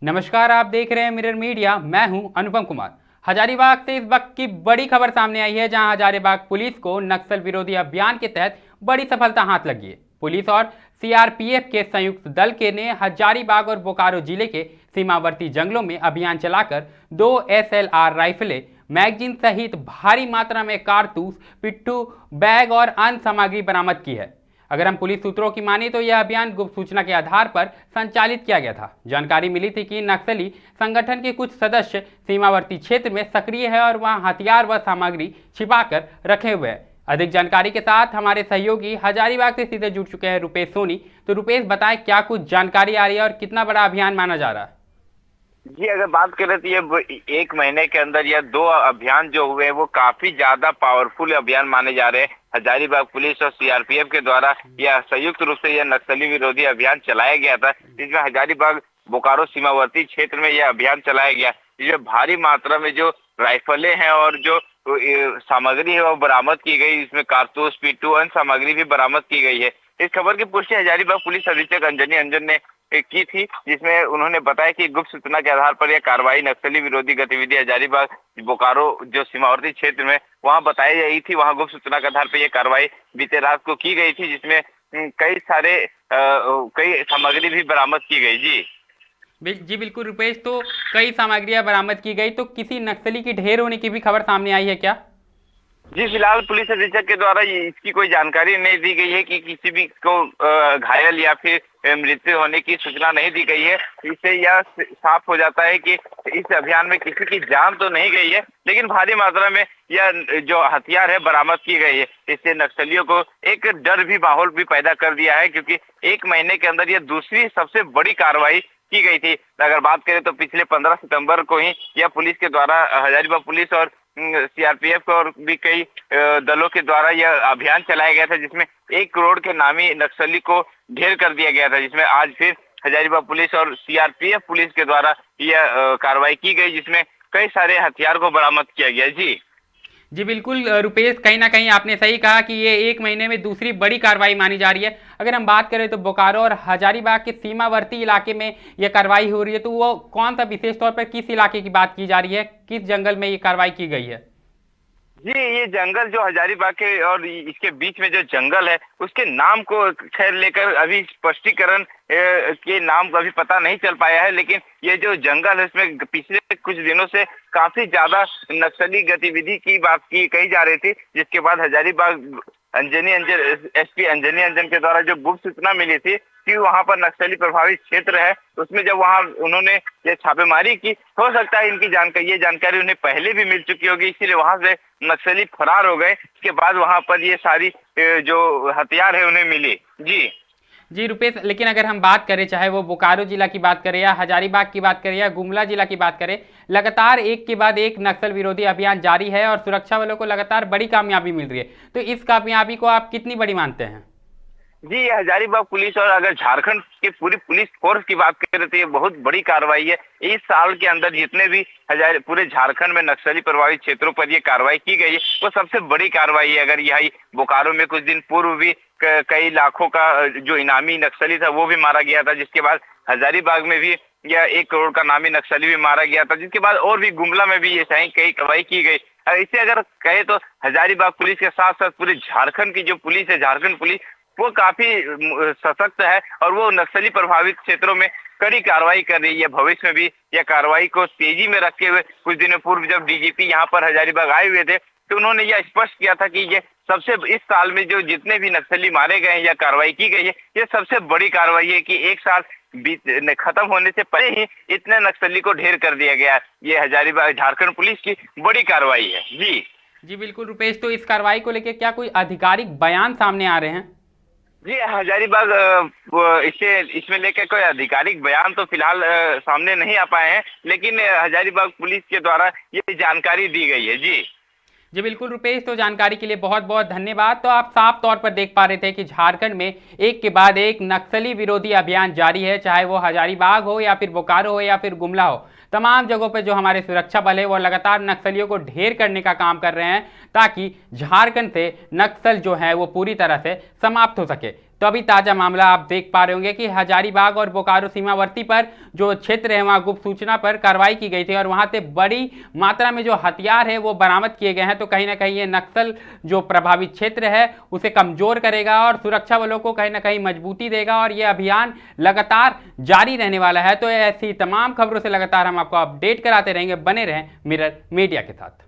नमस्कार, आप देख रहे हैं मिरर मीडिया। मैं हूं अनुपम कुमार। हजारीबाग से इस वक्त की बड़ी खबर सामने आई है, जहां हजारीबाग पुलिस को नक्सल विरोधी अभियान के तहत बड़ी सफलता हाथ लगी है। पुलिस और सीआरपीएफ के संयुक्त दल के ने हजारीबाग और बोकारो जिले के सीमावर्ती जंगलों में अभियान चलाकर 2 SLR राइफलें, मैगजीन सहित भारी मात्रा में कारतूस, पिट्ठू, बैग और अन्य सामग्री बरामद की है। अगर हम पुलिस सूत्रों की माने तो यह अभियान गुप्त सूचना के आधार पर संचालित किया गया था। जानकारी मिली थी कि नक्सली संगठन के कुछ सदस्य सीमावर्ती क्षेत्र में सक्रिय है और वहां हथियार व सामग्री छिपाकर रखे हुए हैं। अधिक जानकारी के साथ हमारे सहयोगी हजारीबाग से सीधे जुड़ चुके हैं रुपेश सोनी। तो रुपेश, बताएं क्या कुछ जानकारी आ रही है और कितना बड़ा अभियान माना जा रहा है? जी, अगर बात करें तो ये 1 महीने के अंदर यह 2 अभियान जो हुए वो काफी ज्यादा पावरफुल अभियान माने जा रहे हैं। हजारीबाग पुलिस और सीआरपीएफ के द्वारा यह संयुक्त रूप से यह नक्सली विरोधी अभियान चलाया गया था, जिसमें हजारीबाग बोकारो सीमावर्ती क्षेत्र में यह अभियान चलाया गया, जिसमें भारी मात्रा में जो राइफलें हैं और जो सामग्री है वो बरामद की गई। इसमें कारतूस, पिट्ठू, अन्य सामग्री भी बरामद की गई है। इस खबर की पुष्टि हजारीबाग पुलिस अधीक्षक अंजनी अंजन ने की थी, जिसमें उन्होंने बताया कि गुप्त सूचना के आधार पर यह कार्रवाई नक्सली विरोधी गतिविधि हजारीबाग बोकारो जो सीमावर्ती क्षेत्र में वहां बताई गई थी। वहां गुप्त सूचना के आधार पर यह कार्रवाई बीते रात को की गई थी, जिसमें कई सामग्री भी बरामद की गई। जी बिल्कुल रुपेश, तो कई सामग्रियां बरामद की गई, तो किसी नक्सली की ढेर होने की भी खबर सामने आई है क्या? जी, फिलहाल पुलिस अधीक्षक के द्वारा इसकी कोई जानकारी नहीं दी गई है कि किसी भी को घायल या फिर मृत्यु होने की सूचना नहीं दी गई है। इससे यह साफ हो जाता है कि इस अभियान में किसी की जान तो नहीं गई है, लेकिन भारी मात्रा में यह जो हथियार है बरामद की गई है। इससे नक्सलियों को एक डर भी माहौल भी पैदा कर दिया है, क्योंकि 1 महीने के अंदर यह दूसरी सबसे बड़ी कार्रवाई की गई थी। अगर बात करें तो पिछले 15 सितंबर को ही यह पुलिस के द्वारा हजारीबाग पुलिस और सीआरपीएफ और भी कई दलों के द्वारा यह अभियान चलाया गया था, जिसमें 1 करोड़ के नामी नक्सली को ढेर कर दिया गया था, जिसमें आज फिर हजारीबाग पुलिस और सीआरपीएफ पुलिस के द्वारा यह कार्रवाई की गई, जिसमें कई सारे हथियार को बरामद किया गया। जी बिल्कुल रुपेश, कहीं ना कहीं आपने सही कहा कि ये 1 महीने में दूसरी बड़ी कार्रवाई मानी जा रही है। अगर हम बात करें तो बोकारो और हजारीबाग के सीमावर्ती इलाके में यह कार्रवाई हो रही है, तो वो कौन सा विशेष तौर पर किस इलाके की बात की जा रही है, किस जंगल में ये कार्रवाई की गई है? जी, ये जंगल जो हजारीबाग के और इसके बीच में जो जंगल है उसके नाम को खैर लेकर अभी स्पष्टीकरण के नाम अभी पता नहीं चल पाया है, लेकिन ये जो जंगल है इसमें पिछले कुछ दिनों से काफी ज्यादा नक्सली गतिविधि की बात की कही जा रही थी, जिसके बाद हजारीबाग एसपी अंजनी अंजन के द्वारा जो गुप्त सूचना मिली थी कि वहां पर नक्सली प्रभावित क्षेत्र है, उसमें जब वहां उन्होंने ये छापेमारी की, हो सकता है ये जानकारी उन्हें पहले भी मिल चुकी होगी, इसीलिए वहां से नक्सली फरार हो गए। इसके बाद वहां पर ये सारी जो हथियार है उन्हें मिले। जी रुपेश, लेकिन अगर हम बात करें, चाहे वो बोकारो जिला की बात करें या हजारीबाग की बात करें या गुमला जिला की बात करें, लगातार एक के बाद एक नक्सल विरोधी अभियान जारी है और सुरक्षा बलों को लगातार बड़ी कामयाबी मिल रही है। तो इस कामयाबी को आप कितनी बड़ी मानते हैं? जी, हजारीबाग पुलिस और अगर झारखंड के पूरी पुलिस फोर्स की बात करें तो ये बहुत बड़ी कार्रवाई है। इस साल के अंदर जितने भी पूरे झारखंड में नक्सली प्रभावित क्षेत्रों पर ये कार्रवाई की गई है वो सबसे बड़ी कार्रवाई है। अगर यही बोकारो में कुछ दिन पूर्व भी कई लाखों का जो इनामी नक्सली था वो भी मारा गया था, जिसके बाद हजारीबाग में भी यह 1 करोड़ का नामी नक्सली भी मारा गया था, जिसके बाद और भी गुमला में भी ये कई कार्रवाई की गई। इसे अगर कहे तो हजारीबाग पुलिस के साथ साथ पूरे झारखंड की जो पुलिस है, झारखंड पुलिस, वो काफी सशक्त है और वो नक्सली प्रभावित क्षेत्रों में कड़ी कार्रवाई कर रही है। भविष्य में भी यह कार्रवाई को तेजी में रखते हुए कुछ दिनों पूर्व जब डीजीपी यहाँ पर हजारीबाग आए हुए थे तो उन्होंने यह स्पष्ट किया था कि ये सबसे इस साल में जो जितने भी नक्सली मारे गए हैं या कार्रवाई की गई है ये सबसे बड़ी कार्रवाई है कि 1 साल खत्म होने से पहले ही इतने नक्सली को ढेर कर दिया गया। ये हजारीबाग झारखंड पुलिस की बड़ी कार्रवाई है। जी बिल्कुल रुपेश, तो इस कार्रवाई को लेकर क्या कोई आधिकारिक बयान सामने आ रहे हैं? जी, हजारीबाग इसमें लेकर कोई आधिकारिक बयान तो फिलहाल सामने नहीं आ पाए हैं, लेकिन हजारीबाग पुलिस के द्वारा ये जानकारी दी गई है। जी बिल्कुल रुपेश, तो जानकारी के लिए बहुत बहुत धन्यवाद। तो आप साफ तौर पर देख पा रहे थे कि झारखंड में एक के बाद एक नक्सली विरोधी अभियान जारी है, चाहे वो हजारीबाग हो या फिर बोकारो हो या फिर गुमला हो। तमाम जगहों पर जो हमारे सुरक्षा बल है वो लगातार नक्सलियों को ढेर करने का काम कर रहे हैं, ताकि झारखंड से नक्सल जो है वो पूरी तरह से समाप्त हो सके। तो अभी ताजा मामला आप देख पा रहे होंगे कि हजारीबाग और बोकारो सीमावर्ती पर जो क्षेत्र है वहां गुप्त सूचना पर कार्रवाई की गई थी और वहां से बड़ी मात्रा में जो हथियार है वो बरामद किए गए हैं। तो कहीं ना कहीं ये नक्सल जो प्रभावित क्षेत्र है उसे कमजोर करेगा और सुरक्षा बलों को कहीं ना कहीं मजबूती देगा और ये अभियान लगातार जारी रहने वाला है। तो ऐसी तमाम खबरों से लगातार हम आपको अपडेट कराते रहेंगे। बने रहें मिरर मीडिया के साथ।